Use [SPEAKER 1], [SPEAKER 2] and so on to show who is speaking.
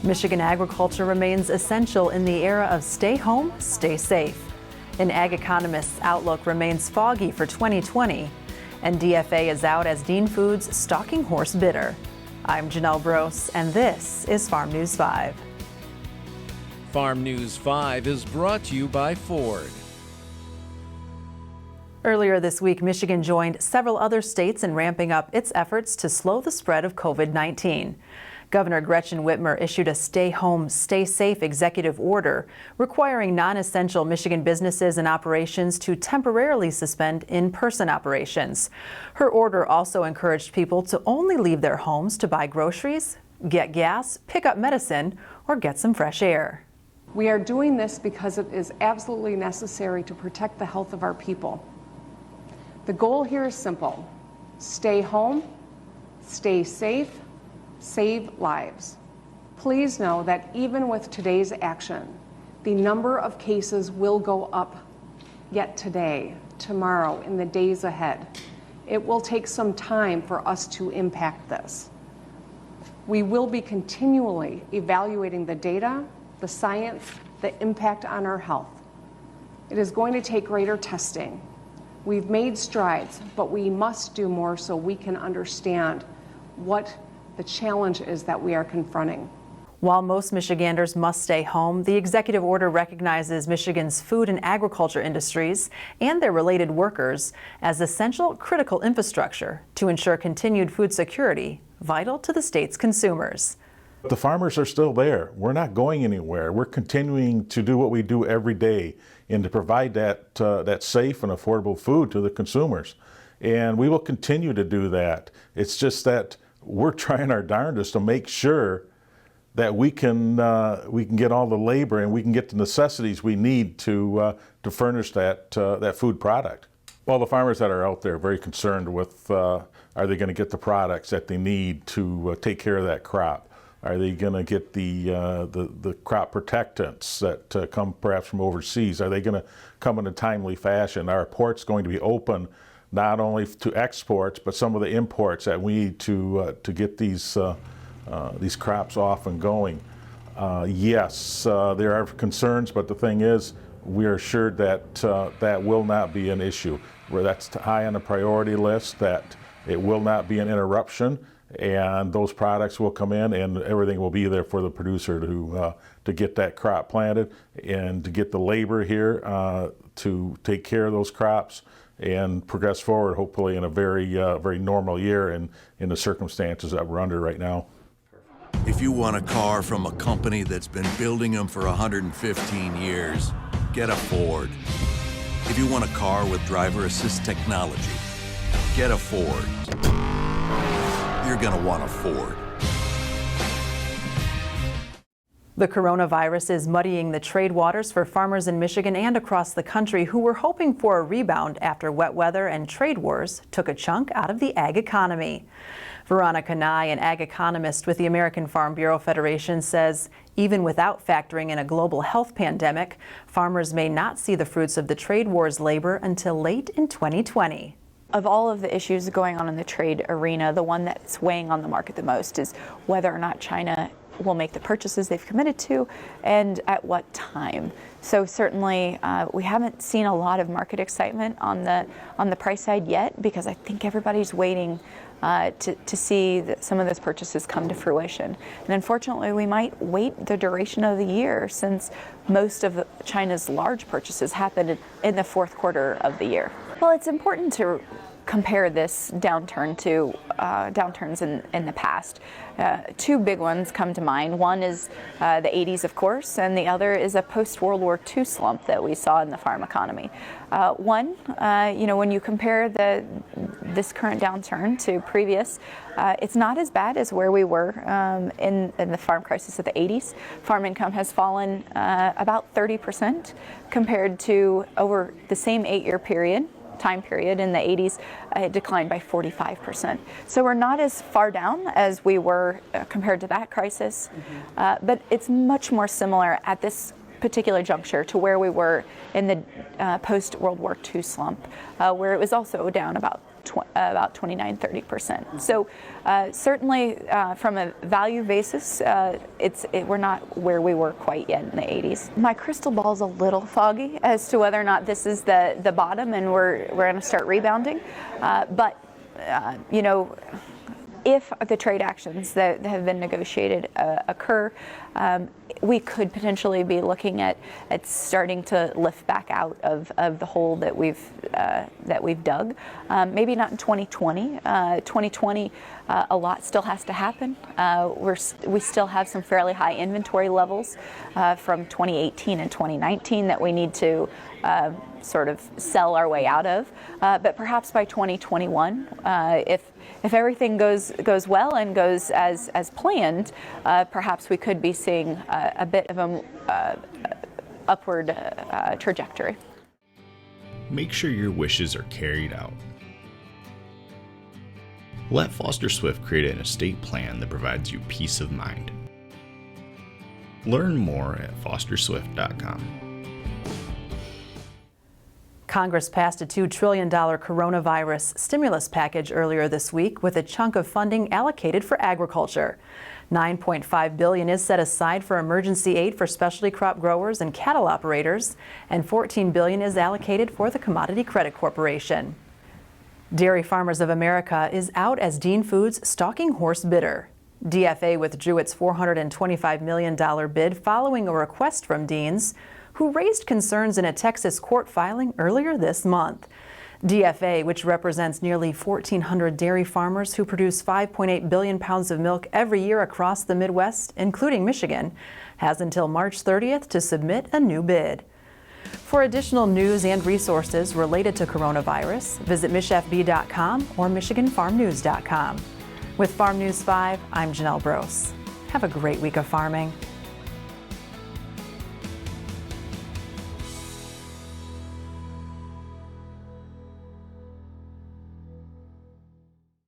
[SPEAKER 1] Michigan agriculture remains essential in the era of stay home, stay safe. An ag economist's outlook remains foggy for 2020. And DFA is out as Dean Foods' stalking horse bidder. I'm Janelle Brose, and this is Farm News 5.
[SPEAKER 2] Farm News 5 is brought to you by Ford.
[SPEAKER 1] Earlier this week, Michigan joined several other states in ramping up its efforts to slow the spread of COVID-19. Governor Gretchen Whitmer issued a stay home, stay safe executive order requiring non-essential Michigan businesses and operations to temporarily suspend in-person operations. Her order also encouraged people to only leave their homes to buy groceries, get gas, pick up medicine, or get some fresh air.
[SPEAKER 3] We are doing this because it is absolutely necessary to protect the health of our people. The goal here is simple: stay home, stay safe, save lives. Please know that even with today's action, the number of cases will go up yet today, tomorrow, in the days ahead. It will take some time for us to impact this. We will be continually evaluating the data, the science, the impact on our health. It is going to take greater testing. We've made strides, but we must do more so we can understand what the challenge is that we are confronting.
[SPEAKER 1] While most Michiganders must stay home, the executive order recognizes Michigan's food and agriculture industries and their related workers as essential critical infrastructure to ensure continued food security, vital to the state's consumers.
[SPEAKER 4] The farmers are still there. We're not going anywhere. We're continuing to do what we do every day and to provide that safe and affordable food to the consumers. And we will continue to do that. It's just that we're trying our darndest to make sure that we can get all the labor and we can get the necessities we need to furnish that food product. Well, the farmers that are out there are very concerned with are they going to get the products that they need to take care of that crop? Are they going to get the crop protectants that come perhaps from overseas? Are they going to come in a timely fashion? Are our ports going to be open not only to exports, but some of the imports that we need to get these crops off and going? Yes, there are concerns, but the thing is, we are assured that that will not be an issue. Where that's high on the priority list, that it will not be an interruption, and those products will come in, and everything will be there for the producer to get that crop planted and to get the labor here to take care of those crops and progress forward, hopefully in a very normal year in the circumstances that we're under right now.
[SPEAKER 5] If you want a car from a company that's been building them for 115 years, get a Ford. If you want a car with driver assist technology, get a Ford. You're gonna want a Ford.
[SPEAKER 1] The coronavirus is muddying the trade waters for farmers in Michigan and across the country who were hoping for a rebound after wet weather and trade wars took a chunk out of the ag economy. Veronica Nye, an ag economist with the American Farm Bureau Federation, says even without factoring in a global health pandemic, farmers may not see the fruits of the trade wars labor until late in 2020.
[SPEAKER 6] Of all of the issues going on in the trade arena, the one that's weighing on the market the most is whether or not China will make the purchases they've committed to and at what time. So certainly we haven't seen a lot of market excitement on the price side yet, because I think everybody's waiting to see some of those purchases come to fruition. And unfortunately, we might wait the duration of the year, since most of China's large purchases happen in the fourth quarter of the year. Well, it's important to compare this downturn to downturns in the past. Two big ones come to mind. One is the 80s, of course, and the other is a post-World War II slump that we saw in the farm economy. When you compare this current downturn to previous, it's not as bad as where we were in the farm crisis of the 80s. Farm income has fallen about 30% compared to over the same 8-year time period in the 80s, it declined by 45%. So we're not as far down as we were compared to that crisis, but it's much more similar at this particular juncture to where we were in the post-World War II slump, where it was also down about about 29-30%. So certainly from a value basis, we're not where we were quite yet in the 80s. My crystal ball's a little foggy as to whether or not this is the bottom and we're going to start rebounding. But you know, if the trade actions that have been negotiated occur, we could potentially be looking at starting to lift back out of the hole that we've dug. Maybe not in 2020. 2020, a lot still has to happen. We still have some fairly high inventory levels from 2018 and 2019 that we need to sort of sell our way out of. But perhaps by 2021, if everything goes well and goes as planned, perhaps we could be seeing a bit of an upward trajectory.
[SPEAKER 7] Make sure your wishes are carried out. Let Foster Swift create an estate plan that provides you peace of mind. Learn more at fosterswift.com.
[SPEAKER 1] Congress passed a $2 trillion coronavirus stimulus package earlier this week with a chunk of funding allocated for agriculture. $9.5 billion is set aside for emergency aid for specialty crop growers and cattle operators, and $14 billion is allocated for the Commodity Credit Corporation. Dairy Farmers of America is out as Dean Foods' stalking horse bidder. DFA withdrew its $425 million bid following a request from Dean's, who raised concerns in a Texas court filing earlier this month. DFA, which represents nearly 1,400 dairy farmers who produce 5.8 billion pounds of milk every year across the Midwest, including Michigan, has until March 30th to submit a new bid. For additional news and resources related to coronavirus, visit MishFB.com or MichiganFarmNews.com. With Farm News 5, I'm Janelle Brose. Have a great week of farming.